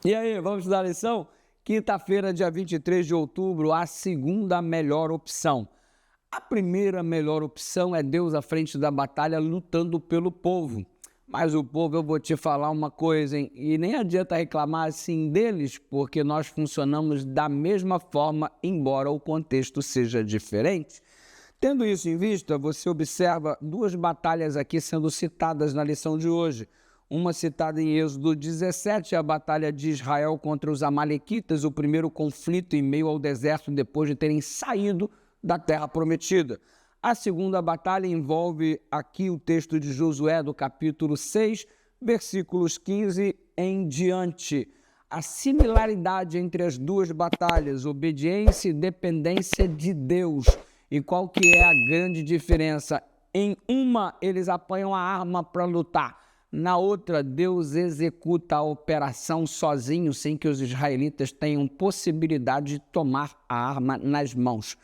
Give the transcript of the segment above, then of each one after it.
E aí, vamos estudar a lição? Quinta-feira, dia 23 de outubro, a segunda melhor opção. A primeira melhor opção é Deus à frente da batalha lutando pelo povo. Mas o povo, eu vou te falar uma coisa, hein? E nem adianta reclamar assim deles, porque nós funcionamos da mesma forma, embora o contexto seja diferente. Tendo isso em vista, você observa duas batalhas aqui sendo citadas na lição de hoje. Uma citada em Êxodo 17, a batalha de Israel contra os amalequitas, o primeiro conflito em meio ao deserto depois de terem saído da terra prometida. A segunda batalha envolve aqui o texto de Josué, do capítulo 6, versículos 15 em diante. A similaridade entre as duas batalhas, obediência e dependência de Deus. E qual que é a grande diferença? Em uma, eles apanham a arma para lutar. Na outra, Deus executa a operação sozinho, sem que os israelitas tenham possibilidade de tomar a arma nas mãos.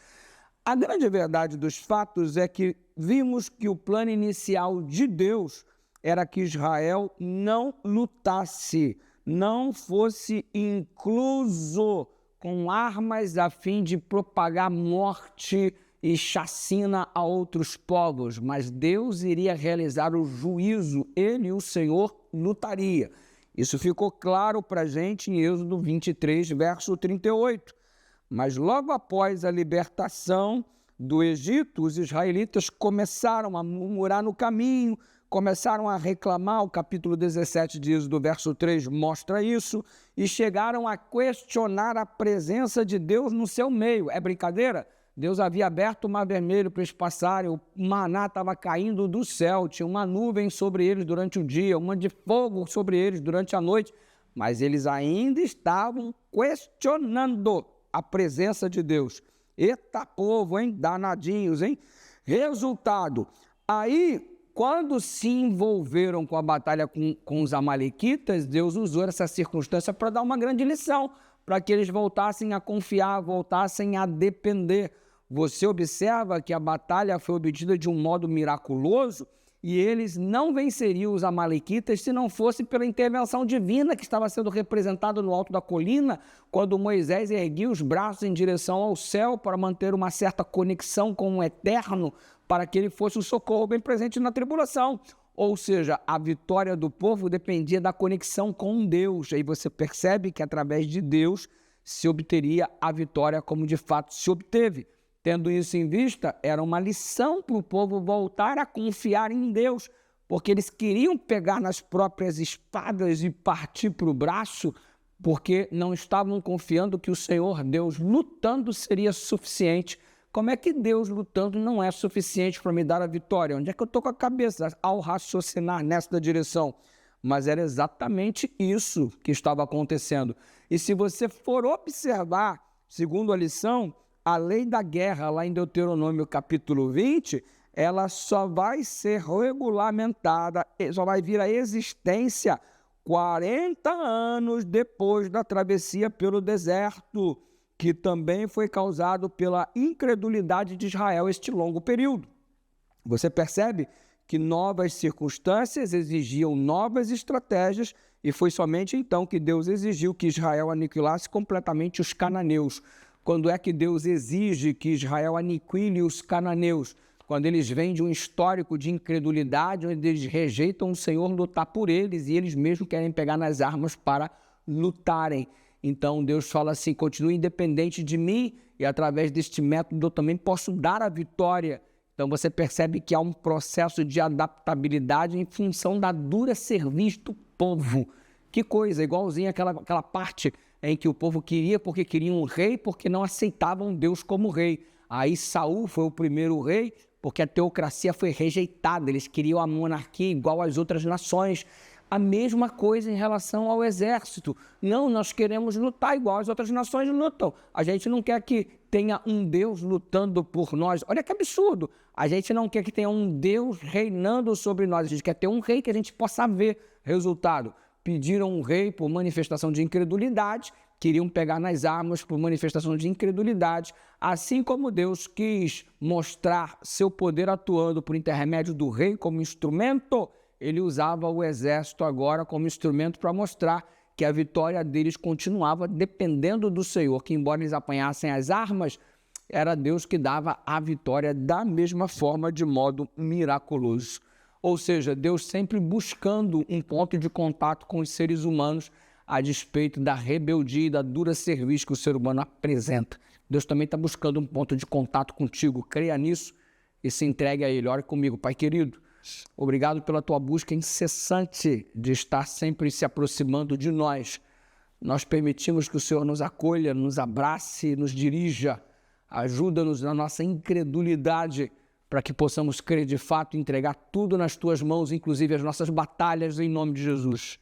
A grande verdade dos fatos é que vimos que o plano inicial de Deus era que Israel não lutasse, não fosse incluso com armas a fim de propagar morte e chacina a outros povos, mas Deus iria realizar o juízo, ele, o Senhor, lutaria. Isso ficou claro para a gente em Êxodo 23, verso 38. Mas logo após a libertação do Egito, os israelitas começaram a murmurar no caminho, começaram a reclamar, o capítulo 17 de Êxodo, verso 3 mostra isso, e chegaram a questionar a presença de Deus no seu meio. É brincadeira? Deus havia aberto o mar vermelho para eles passarem, o maná estava caindo do céu, tinha uma nuvem sobre eles durante o dia, uma de fogo sobre eles durante a noite, mas eles ainda estavam questionando a presença de Deus. Eita povo, hein? Danadinhos, hein? Resultado, aí quando se envolveram com a batalha com os amalequitas, Deus usou essa circunstância para dar uma grande lição, para que eles voltassem a confiar, voltassem a depender. Você observa que a batalha foi obtida de um modo miraculoso e eles não venceriam os amalequitas se não fosse pela intervenção divina que estava sendo representada no alto da colina, quando Moisés erguia os braços em direção ao céu para manter uma certa conexão com o eterno, para que ele fosse um socorro bem presente na tribulação. Ou seja, a vitória do povo dependia da conexão com Deus. Aí você percebe que através de Deus se obteria a vitória como de fato se obteve. Tendo isso em vista, era uma lição para o povo voltar a confiar em Deus, porque eles queriam pegar nas próprias espadas e partir para o braço, porque não estavam confiando que o Senhor Deus lutando seria suficiente. Como é que Deus lutando não é suficiente para me dar a vitória? Onde é que eu estou com a cabeça ao raciocinar nessa direção? Mas era exatamente isso que estava acontecendo. E se você for observar, segundo a lição, a lei da guerra, lá em Deuteronômio capítulo 20, ela só vai ser regulamentada, só vai vir à existência 40 anos depois da travessia pelo deserto, que também foi causado pela incredulidade de Israel este longo período. Você percebe que novas circunstâncias exigiam novas estratégias e foi somente então que Deus exigiu que Israel aniquilasse completamente os cananeus. Quando é que Deus exige que Israel aniquile os cananeus? Quando eles vêm de um histórico de incredulidade, onde eles rejeitam o Senhor lutar por eles e eles mesmos querem pegar nas armas para lutarem. Então Deus fala assim, continue independente de mim e através deste método eu também posso dar a vitória. Então você percebe que há um processo de adaptabilidade em função da dura serviço do povo. Que coisa, igualzinho aquela parte em que o povo queria porque queria um rei, porque não aceitavam Deus como rei. Aí Saul foi o primeiro rei, porque a teocracia foi rejeitada, eles queriam a monarquia igual às outras nações. A mesma coisa em relação ao exército. Não, nós queremos lutar igual as outras nações lutam. A gente não quer que tenha um Deus lutando por nós. Olha que absurdo. A gente não quer que tenha um Deus reinando sobre nós. A gente quer ter um rei que a gente possa ver. Resultado, pediram um rei por manifestação de incredulidade, queriam pegar nas armas por manifestação de incredulidade, assim como Deus quis mostrar seu poder atuando por intermédio do rei como instrumento, ele usava o exército agora como instrumento para mostrar que a vitória deles continuava dependendo do Senhor, que embora eles apanhassem as armas, era Deus que dava a vitória da mesma forma, de modo miraculoso. Ou seja, Deus sempre buscando um ponto de contato com os seres humanos, a despeito da rebeldia e da dura cerviz que o ser humano apresenta. Deus também está buscando um ponto de contato contigo. Creia nisso e se entregue a Ele. Ore comigo, Pai querido. Obrigado pela tua busca incessante de estar sempre se aproximando de nós. Nós permitimos que o Senhor nos acolha, nos abrace, nos dirija. Ajuda-nos na nossa incredulidade para que possamos crer de fato e entregar tudo nas tuas mãos, inclusive as nossas batalhas, em nome de Jesus.